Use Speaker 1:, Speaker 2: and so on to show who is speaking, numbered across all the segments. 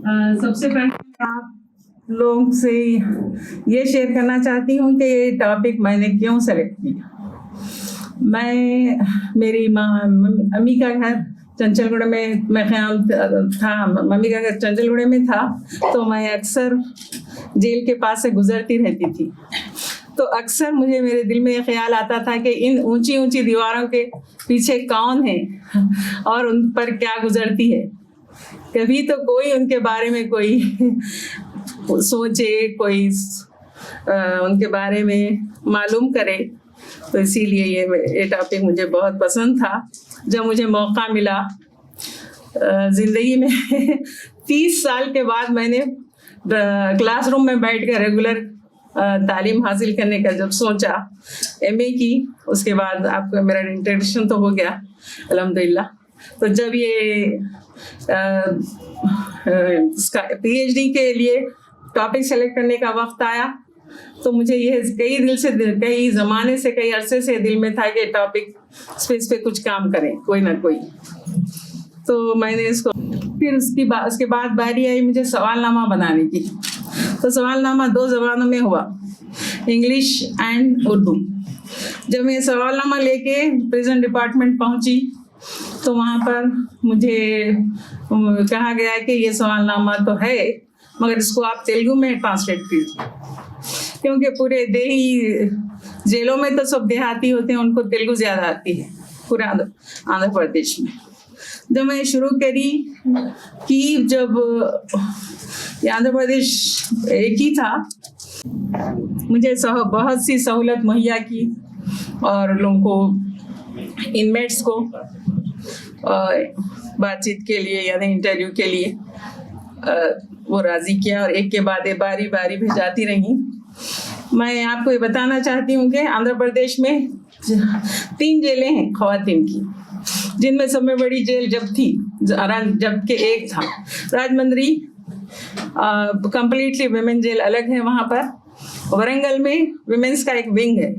Speaker 1: سب سے پہلے آپ لوگ سے یہ شیئر کرنا چاہتی ہوں کہ یہ ٹاپک میں نے کیوں سلیکٹ کیا. میری امی کا گھر چنچل گڑھ میں قیام تھا. ممی کا گھر چنچل گڑھ میں تھا تو میں اکثر جیل کے پاس سے گزرتی رہتی تھی. تو اکثر مجھے میرے دل میں یہ خیال آتا تھا کہ ان اونچی اونچی دیواروں کے پیچھے کون ہے اور ان پر کیا گزرتی ہے. کبھی تو کوئی ان کے بارے میں کوئی سوچے, کوئی ان کے بارے میں معلوم کرے. تو اسی لیے یہ ٹاپک مجھے بہت پسند تھا. جب مجھے موقع ملا زندگی میں 30 سال کے بعد میں نے کلاس روم میں بیٹھ کر ریگولر تعلیم حاصل کرنے کا جب سوچا, ایم اے کی, اس کے بعد آپ کا میرا انٹروڈکشن تو ہو گیا الحمدللہ. تو جب یہ اس کا پی ایچ ڈی کے لیے ٹاپک سلیکٹ کرنے کا وقت آیا تو مجھے یہ کئی زمانے سے, کئی عرصے سے دل میں تھا کہ ٹاپک اس پہ کچھ کام کریں, کوئی نہ کوئی. تو میں نے اس کو پھر اس کے بعد باری آئی مجھے سوال نامہ بنانے کی. تو سوال نامہ 2 زبانوں میں ہوا, انگلش اینڈ اردو. جب میں سوال نامہ لے کے پریزن ڈپارٹمنٹ پہنچی تو وہاں پر مجھے کہا گیا کہ یہ سوال نامہ تو ہے مگر اس کو آپ تیلگو میں ٹرانسلیٹ کیجیے, کیونکہ پورے دیہی جیلوں میں تو سب دیہاتی ہوتے ہیں, ان کو تیلگو زیادہ آتی ہے پورے آندھرا پردیش میں. جب میں شروع کی جب یہ آندھرا پردیش ایک ہی تھا, مجھے بہت سی سہولت مہیا کی اور لوگوں کو, انمیٹس کو بات چیت کے لیے یعنی انٹرویو کے لیے وہ راضی کیا اور ایک کے بعد باری باری بھیجاتی رہی. میں آپ کو یہ بتانا چاہتی ہوں کہ آندھرا پردیش میں 3 جیلیں ہیں خواتین کی, جن میں سب میں بڑی جیل جبکہ ایک تھا راجمندری, کمپلیٹلی ویمن جیل الگ ہے وہاں پر. ورنگل میں ویمنس کا ایک ونگ ہے,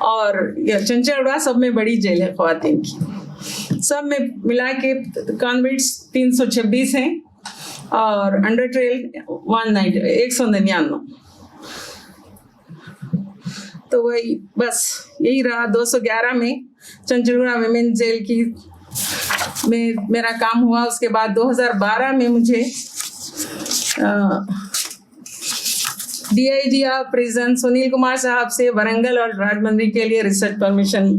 Speaker 1: اور چنچل گڑھ سب میں بڑی جیل ہے خواتین کی. سب میں ملا کے کانوینٹس 326 ہیں اور انڈر ٹریل 199. تو وہی بس یہی رہا. 211 میں چنچل گڑھ ویمن جیل کی میں میرا کام ہوا. اس کے بعد 2012 میں مجھے D I G of prison Sunil Kumar صاحب سے ورنگل اور راجمندری کے لیے ریسرچ پرمیشن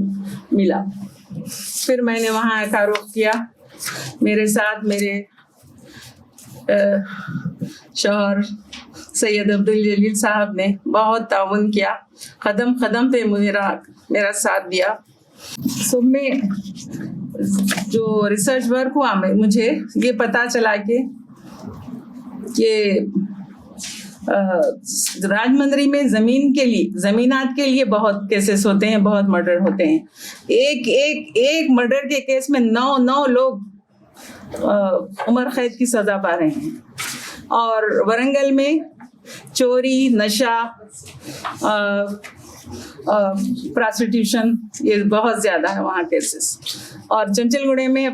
Speaker 1: ملا. پھر میں نے وہاں کا رخ کیا. میرے ساتھ میرے شوہر سید عبدالجلیل صاحب نے بہت تعاون کیا, قدم قدم پہ میرا ساتھ دیا. سب میں جو ریسرچ ورک ہوا مجھے یہ پتا چلا کہ راجمندری میں زمینات کے لیے بہت کیسز ہوتے ہیں, بہت مرڈر ہوتے ہیں. ایک مرڈر کے کیس میں 9 لوگ عمر قید کی سزا پا رہے ہیں. اور ورنگل میں چوری, نشہ, پراسٹیٹیوشن یہ بہت زیادہ ہے وہاں کیسز. اور چنچل گڑھ میں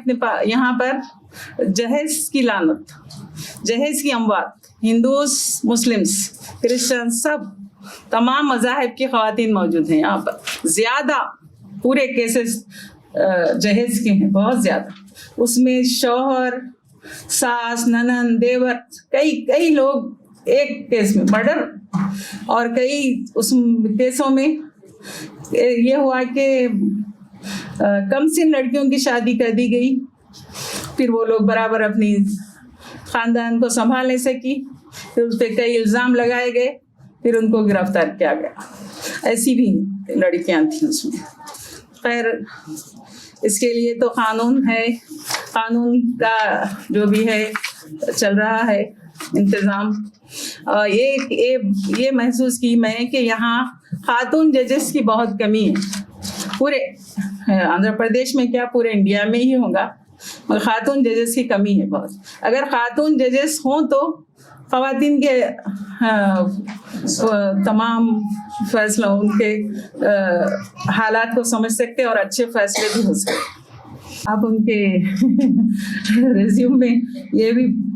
Speaker 1: یہاں پر جہیز کی لعنت, جہیز کی اموات, ہندوز, مسلمس, کرسچن, سب تمام مذاہب کی خواتین موجود ہیں یہاں پر. زیادہ پورے کیسز جہیز کے ہیں, بہت زیادہ. اس میں شوہر, ساس, ننند, دیور, کئی لوگ ایک کیس میں مرڈر. اور کئی اس کیسوں میں یہ ہوا کہ کم سن لڑکیوں کی شادی کر دی گئی, پھر وہ لوگ برابر اپنی خاندان کو سنبھال نہیں سکی, پھر اس پہ کئی الزام لگائے گئے, پھر ان کو گرفتار کیا گیا. ایسی بھی لڑکیاں تھیں اس میں. خیر اس کے لیے تو قانون ہے, قانون کا جو بھی ہے چل رہا ہے انتظام. یہ محسوس کی میں کہ یہاں خاتون ججز کی بہت کمی ہے. پورے آندھرا پردیش میں کیا پورے انڈیا میں ہی ہوگا, مگر خاتون ججز کی کمی ہے بہت. اگر خاتون ججز ہوں تو خواتین کے تمام فیصلوں, ان کے حالات کو سمجھ سکتے اور اچھے فیصلے بھی ہو سکتے. آپ ان کے ریزیوم میں یہ بھی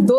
Speaker 1: 2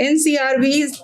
Speaker 1: NCRB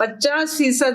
Speaker 1: 50%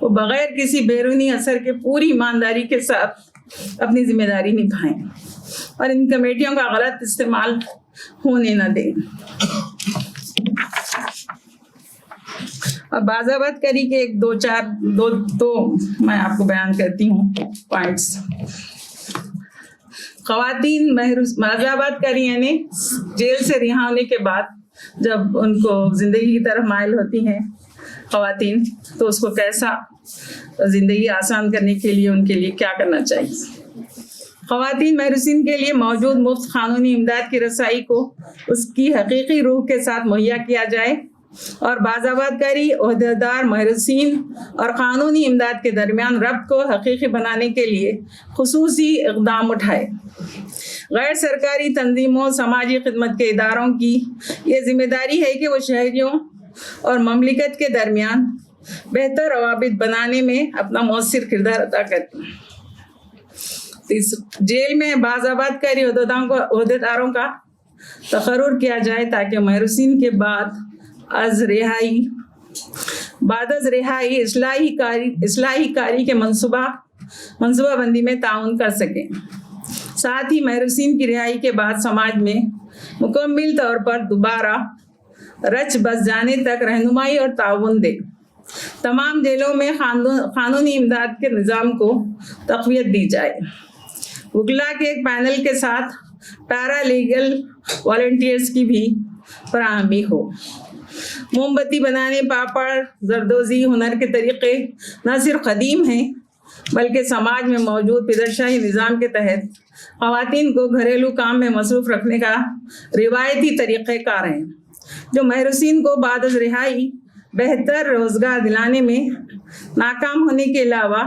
Speaker 1: وہ بغیر کسی بیرونی اثر کے پوری ایمانداری کے ساتھ اپنی ذمہ داری نبھائیں اور ان کمیٹیوں کا غلط استعمال ہونے نہ دیں. اور بازآباد کری کے ایک دو میں آپ کو بیان کرتی ہوں پوائنٹس. خواتین بازآباد کری یعنی جیل سے رہا ہونے کے بعد جب ان کو زندگی کی طرف مائل ہوتی ہیں خواتین, تو اس کو کیسا زندگی آسان کرنے کے لیے ان کے لیے کیا کرنا چاہیے. خواتین محروسین کے لیے موجود مفت قانونی امداد کی رسائی کو اس کی حقیقی روح کے ساتھ مہیا کیا جائے اور بازآباد کاری عہدیدار محروسین اور قانونی امداد کے درمیان ربط کو حقیقی بنانے کے لیے خصوصی اقدام اٹھائے. غیر سرکاری تنظیموں, سماجی خدمت کے اداروں کی یہ ذمہ داری ہے کہ وہ شہریوں اور مملکت کے درمیان بہتر روابط بنانے میں اپنا مؤثر کردار ادا کریں. جیل میں بازآباد کاری عہدیداروں کا تقرر کیا جائے تاکہ محروسین کے بعد از رہائی اصلاحی کاری کے منصوبہ بندی میں تعاون کر سکیں. ساتھ ہی محروسین کی رہائی کے بعد سماج میں مکمل طور پر دوبارہ رچ بس جانے تک رہنمائی اور تعاون دے. تمام جیلوں میں قانونی امداد کے نظام کو تقویت دی جائے. وکلا کے ایک پینل کے ساتھ پیرا لیگل والنٹیئرز کی بھی فراہمی ہو. موم بتی بنانے, پاپڑ, زردوزی, ہنر کے طریقے نہ صرف قدیم ہیں بلکہ سماج میں موجود پدرشاہی نظام کے تحت خواتین کو گھریلو کام میں مصروف رکھنے کا روایتی طریقہ کار ہیں جو محروسین کو بعد از رہائی بہتر روزگار دلانے میں ناکام ہونے کے علاوہ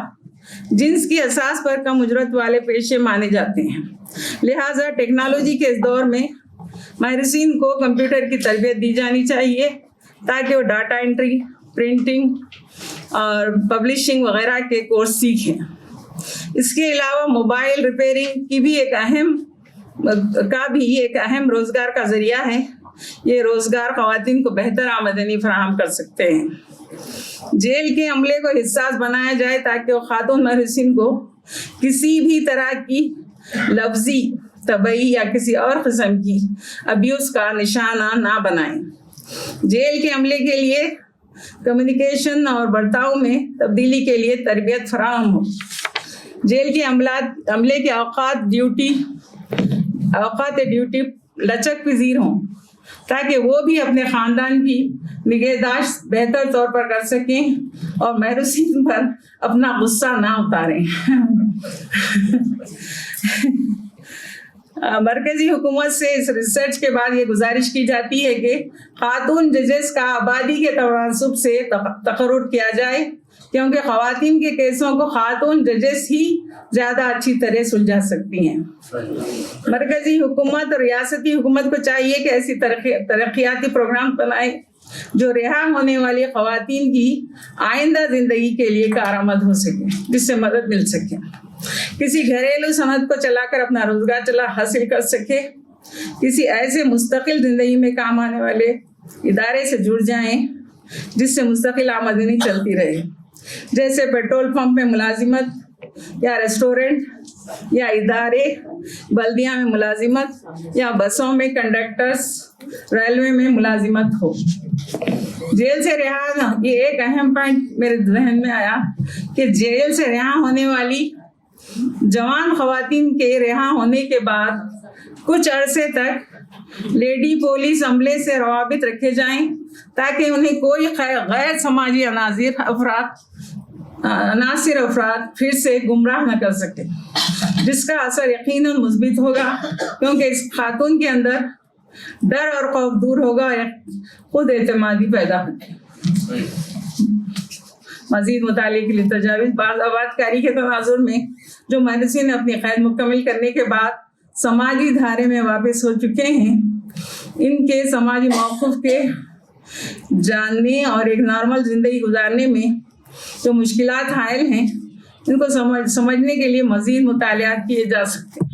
Speaker 1: جنس کی اساس پر کم اجرت والے پیشے مانے جاتے ہیں. لہٰذا ٹیکنالوجی کے اس دور میں محروسین کو کمپیوٹر کی تربیت دی جانی چاہیے تاکہ وہ ڈاٹا انٹری, پرنٹنگ اور پبلشنگ وغیرہ کے کورس سیکھیں. اس کے علاوہ موبائل ریپیئرنگ کی بھی ایک اہم روزگار کا ذریعہ ہے. یہ روزگار خواتین کو بہتر آمدنی فراہم کر سکتے ہیں. جیل کے عملے کو حساس بنایا جائے تاکہ وہ خاتون محروسین کو کسی بھی طرح کی لفظی, طبعی یا کسی اور قسم کی ابیوز کا نشانہ نہ بنائیں. جیل کے عملے کے لیے کمیونیکیشن اور برتاؤ میں تبدیلی کے لیے تربیت فراہم ہو. جیل کے عملے کے اوقات ڈیوٹی لچک پذیر ہوں تاکہ وہ بھی اپنے خاندان کی نگہداشت بہتر طور پر کر سکیں اور محروسین پر اپنا غصہ نہ اتاریں. مرکزی حکومت سے اس ریسرچ کے بعد یہ گزارش کی جاتی ہے کہ خاتون ججز کا آبادی کے تناسب سے تقرر کیا جائے کیونکہ خواتین کے کیسوں کو خاتون ججز ہی زیادہ اچھی طرح سلجھا سکتی ہیں. مرکزی حکومت اور ریاستی حکومت کو چاہیے کہ ایسی ترقیاتی پروگرام بنائے جو رہا ہونے والی خواتین کی آئندہ زندگی کے لیے کارآمد ہو سکے, جس سے مدد مل سکے, کسی گھریلو صنعت کو چلا کر اپنا روزگار حاصل کر سکے, کسی ایسے مستقل زندگی میں کام آنے والے ادارے سے جڑ جائیں جس سے مستقل آمدنی چلتی رہے, جیسے پیٹرول پمپ میں ملازمت یا ریسٹورنٹ یا ادارے, بلدیہ میں ملازمت یا بسوں میں کنڈکٹرز, ریلوے میں ملازمت ہو. جیل سے رہا, یہ ایک اہم پوائنٹ میرے ذہن میں آیا کہ جیل سے رہا ہونے والی جوان خواتین کے رہا ہونے کے بعد کچھ عرصے تک لیڈی پولیس عملے سے روابط رکھے جائیں تاکہ انہیں کوئی غیر سماجی عناصر افراد پھر سے گمراہ نہ کر سکے, جس کا اثر یقیناً مثبت ہوگا کیونکہ اس خاتون کے اندر ڈر اور خوف دور ہوگا, خود اعتمادی پیدا ہوگی. مزید مطالعے کے لیے تجاویز. بازآباد کاری کے تناظر میں جو محروسین اپنی قید مکمل کرنے کے بعد سماجی دھارے میں واپس ہو چکے ہیں, ان کے سماجی موقف کے جاننے اور ایک نارمل زندگی گزارنے میں جو مشکلات حائل ہیں ان کو سمجھنے کے لیے مزید مطالعات کیے جا سکتے ہیں.